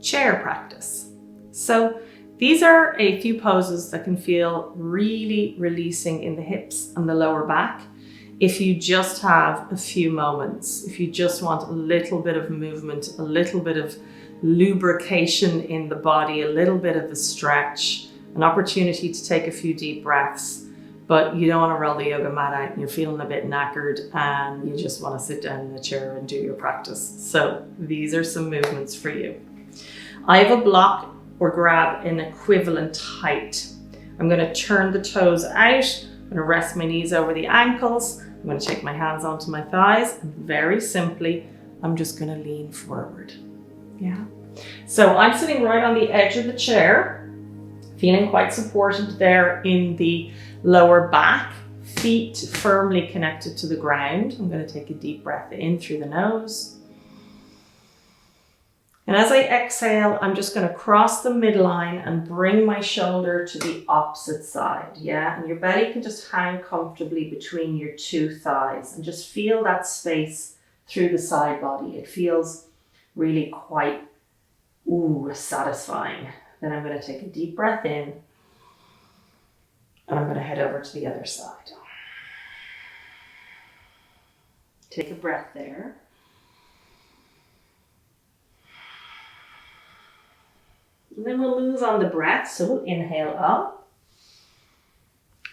chair practice. So these are a few poses that can feel really releasing in the hips and the lower back. If you just have a few moments, if you just want a little bit of movement, a little bit of lubrication in the body, a little bit of a stretch, an opportunity to take a few deep breaths, but you don't want to roll the yoga mat out and you're feeling a bit knackered and you just want to sit down in the chair and do your practice. So these are some movements for you. I have a block or grab in equivalent height. I'm going to turn the toes out. I'm going to rest my knees over the ankles. I'm going to take my hands onto my thighs. And very simply, I'm just going to lean forward. Yeah. So I'm sitting right on the edge of the chair, feeling quite supported there in the lower back, feet firmly connected to the ground. I'm going to take a deep breath in through the nose. And as I exhale, I'm just going to cross the midline and bring my shoulder to the opposite side. Yeah, and your belly can just hang comfortably between your two thighs and just feel that space through the side body. It feels really quite satisfying. Then I'm going to take a deep breath in and I'm going to head over to the other side. Take a breath there. And then we'll move on the breath. So we'll inhale up,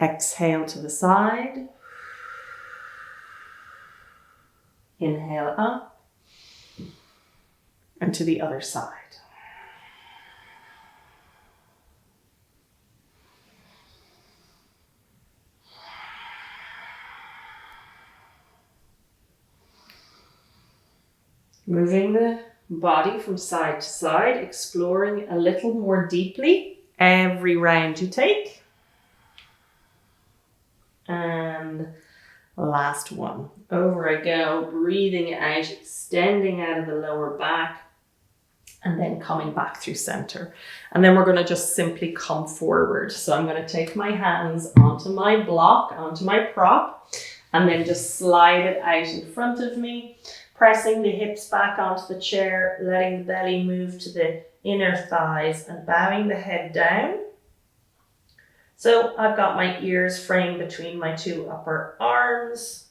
exhale to the side, inhale up, and to the other side. Moving the body from side to side, exploring a little more deeply every round you take. And last one. Over I go, breathing out, extending out of the lower back, and then coming back through center. And then we're going to just simply come forward. So I'm going to take my hands onto my block, onto my prop, and then just slide it out in front of me. Pressing the hips back onto the chair, letting the belly move to the inner thighs and bowing the head down. So I've got my ears framed between my two upper arms.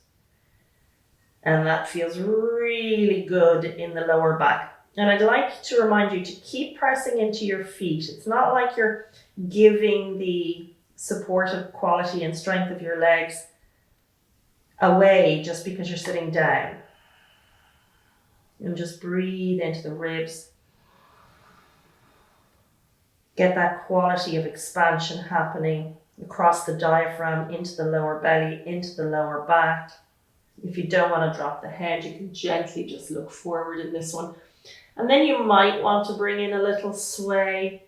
And that feels really good in the lower back. And I'd like to remind you to keep pressing into your feet. It's not like you're giving the supportive quality and strength of your legs away just because you're sitting down. And just breathe into the ribs. Get that quality of expansion happening across the diaphragm, into the lower belly, into the lower back. If you don't want to drop the head, you can gently just look forward in this one. And then you might want to bring in a little sway.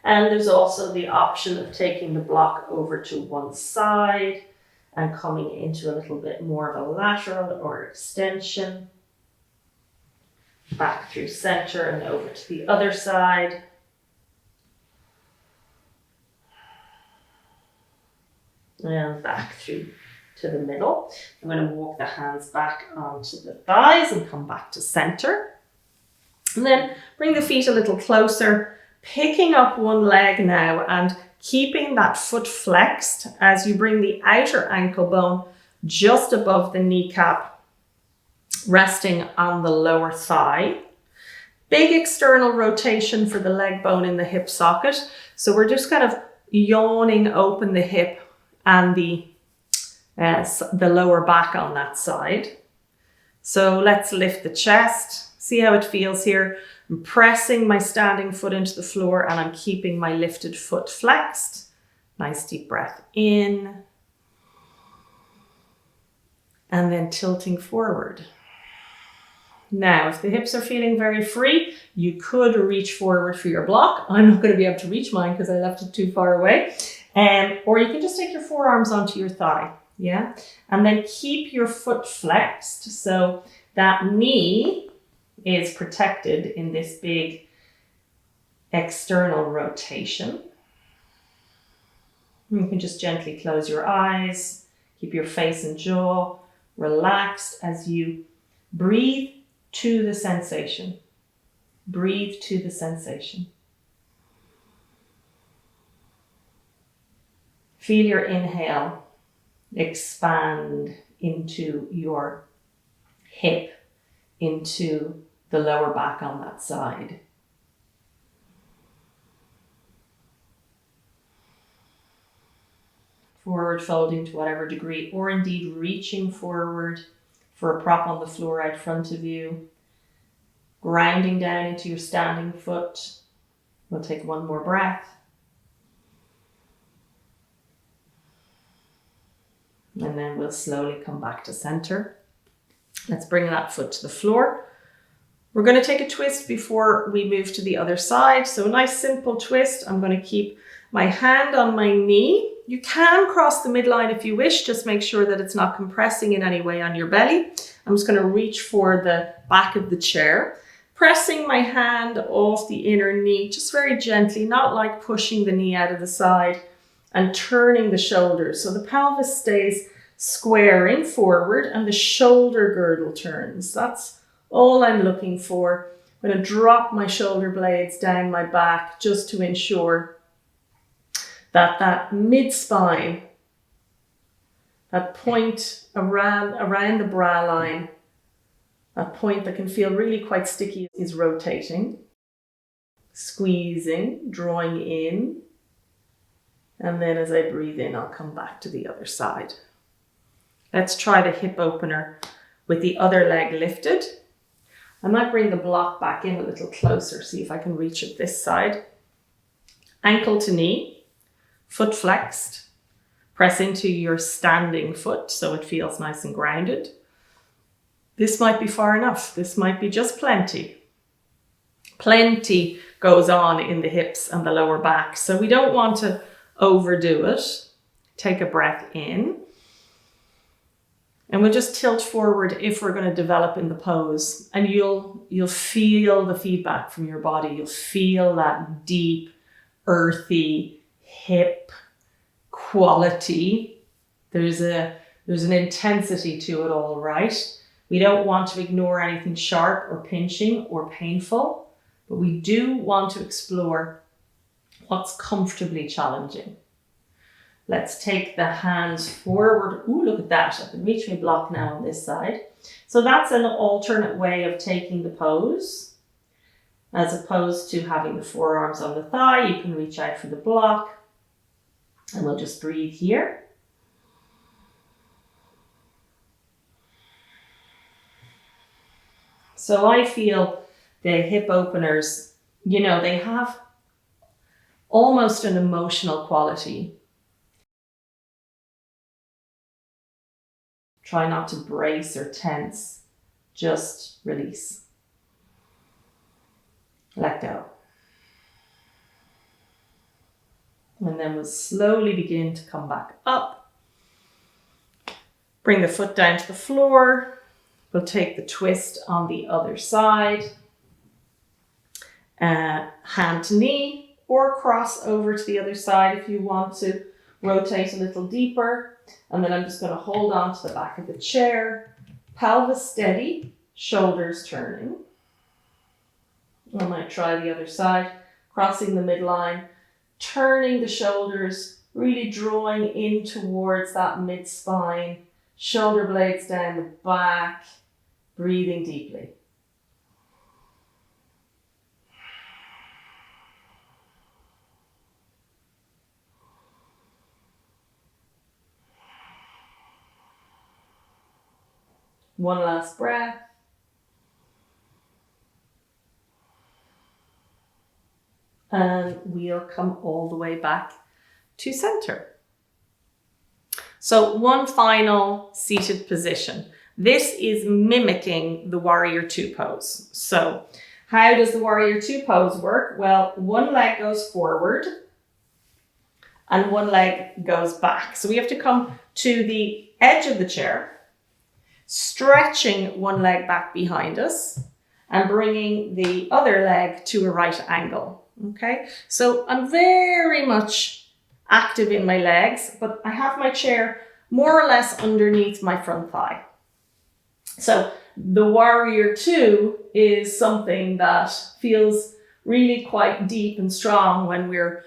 And there's also the option of taking the block over to one side and coming into a little bit more of a lateral or extension. Back through center and over to the other side. And back through to the middle. I'm going to walk the hands back onto the thighs and come back to center. And then bring the feet a little closer, picking up one leg now and keeping that foot flexed as you bring the outer ankle bone just above the kneecap, resting on the lower thigh. Big external rotation for the leg bone in the hip socket. So we're just kind of yawning open the hip and the lower back on that side. So let's lift the chest. See how it feels here. I'm pressing my standing foot into the floor and I'm keeping my lifted foot flexed. Nice deep breath in. And then tilting forward. Now, if the hips are feeling very free, you could reach forward for your block. I'm not going to be able to reach mine because I left it too far away. Or you can just take your forearms onto your thigh. Yeah. And then keep your foot flexed. So that knee is protected in this big external rotation. You can just gently close your eyes. Keep your face and jaw relaxed as you breathe to the sensation. Breathe to the sensation. Feel your inhale expand into your hip, into the lower back on that side. Forward folding to whatever degree, or indeed reaching forward for a prop on the floor out front of you. Grounding down into your standing foot. We'll take one more breath. And then we'll slowly come back to center. Let's bring that foot to the floor. We're going to take a twist before we move to the other side. So a nice simple twist. I'm going to keep my hand on my knee. You can cross the midline if you wish. Just make sure that it's not compressing in any way on your belly. I'm just going to reach for the back of the chair, pressing my hand off the inner knee, just very gently, not like pushing the knee out of the side, and turning the shoulders. So the pelvis stays squaring forward and the shoulder girdle turns. That's all I'm looking for. I'm going to drop my shoulder blades down my back just to ensure that that mid-spine, that point around the brow line, that point that can feel really quite sticky, is rotating, squeezing, drawing in. And then as I breathe in, I'll come back to the other side. Let's try the hip opener with the other leg lifted. I might bring the block back in a little closer, see if I can reach it this side. Ankle to knee, foot flexed. Press into your standing foot so it feels nice and grounded. This might be far enough. This might be just plenty. Plenty goes on in the hips and the lower back, so we don't want to overdo it. Take a breath in. And we'll just tilt forward if we're going to develop in the pose. And you'll feel the feedback from your body. You'll feel that deep, earthy hip quality. There's an intensity to it all, right? We don't want to ignore anything sharp or pinching or painful, but we do want to explore what's comfortably challenging. Let's take the hands forward. Ooh, look at that. I can reach my block now on this side. So that's an alternate way of taking the pose. As opposed to having the forearms on the thigh, you can reach out for the block. And we'll just breathe here. So I feel the hip openers, you know, they have almost an emotional quality. Try not to brace or tense, just release. Let go. And then we'll slowly begin to come back up. Bring the foot down to the floor. We'll take the twist on the other side. Hand to knee, or cross over to the other side if you want to rotate a little deeper. And then I'm just going to hold on to the back of the chair. Pelvis steady, shoulders turning. I might try the other side, crossing the midline, turning the shoulders, really drawing in towards that mid-spine, shoulder blades down the back, breathing deeply. One last breath. And we'll come all the way back to center. So one final seated position. This is mimicking the Warrior Two pose. So how does the Warrior Two pose work? Well, one leg goes forward and one leg goes back. So we have to come to the edge of the chair, stretching one leg back behind us and bringing the other leg to a right angle. Okay, so I'm very much active in my legs, but I have my chair more or less underneath my front thigh. So the warrior two is something that feels really quite deep and strong when we're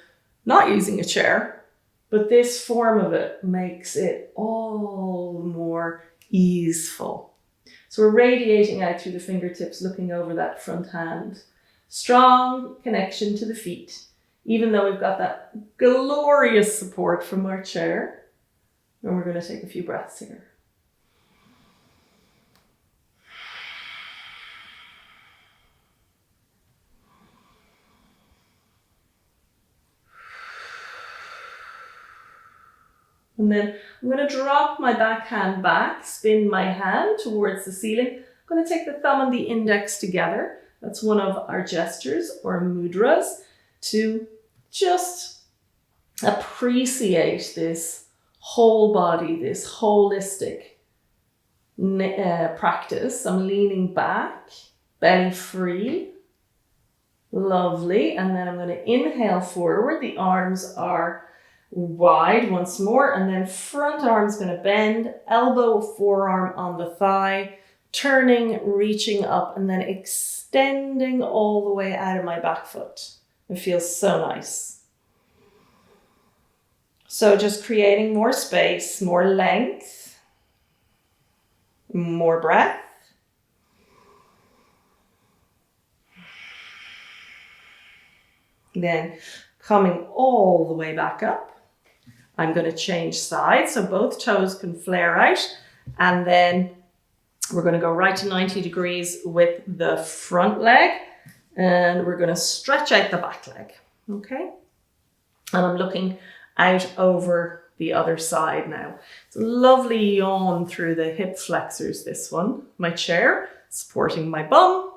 not using a chair, but this form of it makes it all more easeful. So we're radiating out through the fingertips, looking over that front hand. Strong connection to the feet, even though we've got that glorious support from our chair. And we're going to take a few breaths here. And then I'm going to drop my back hand back, spin my hand towards the ceiling. I'm going to take the thumb and the index together. That's one of our gestures or mudras to just appreciate this whole body, this holistic practice. I'm leaning back, belly free. Lovely. And then I'm going to inhale forward. The arms are wide once more, and then front arm's going to bend, elbow, forearm on the thigh, turning, reaching up, and then extending all the way out of my back foot. It feels so nice. So just creating more space, more length, more breath. Then coming all the way back up. I'm going to change sides so both toes can flare out, and then we're going to go right to 90 degrees with the front leg, and we're going to stretch out the back leg. Okay. And I'm looking out over the other side now. It's a lovely yawn through the hip flexors, this one. My chair supporting my bum.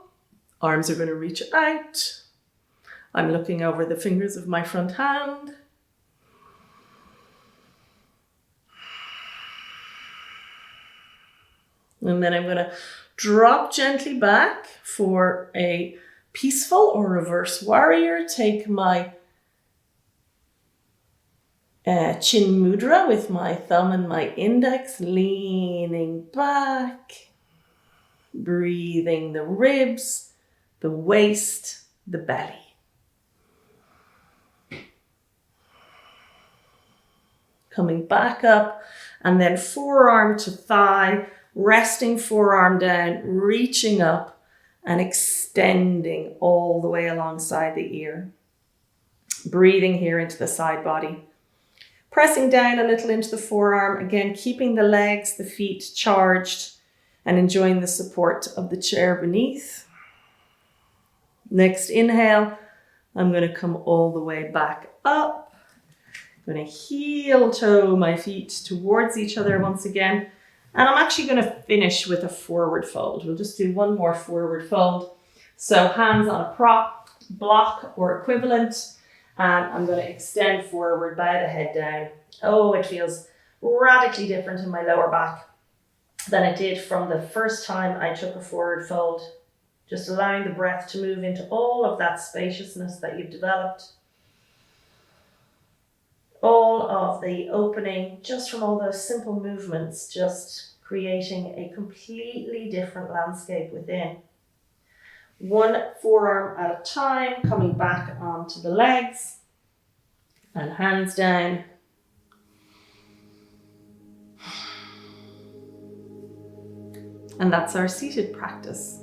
Arms are going to reach out. I'm looking over the fingers of my front hand. And then I'm going to drop gently back for a peaceful or reverse warrior. Take my chin mudra with my thumb and my index, leaning back, breathing the ribs, the waist, the belly. Coming back up, and then forearm to thigh, resting forearm down, reaching up and extending all the way alongside the ear. Breathing here into the side body. Pressing down a little into the forearm, again keeping the legs, the feet charged and enjoying the support of the chair beneath. Next inhale, I'm going to come all the way back up. I'm going to heel toe my feet towards each other once again. And I'm actually going to finish with a forward fold. We'll just do one more forward fold. So hands on a prop, block or equivalent. And I'm going to extend forward, bow the head down. Oh, it feels radically different in my lower back than it did from the first time I took a forward fold. Just allowing the breath to move into all of that spaciousness that you've developed. All of the opening just from all those simple movements, just creating a completely different landscape within. One forearm at a time, coming back onto the legs and hands down. And that's our seated practice.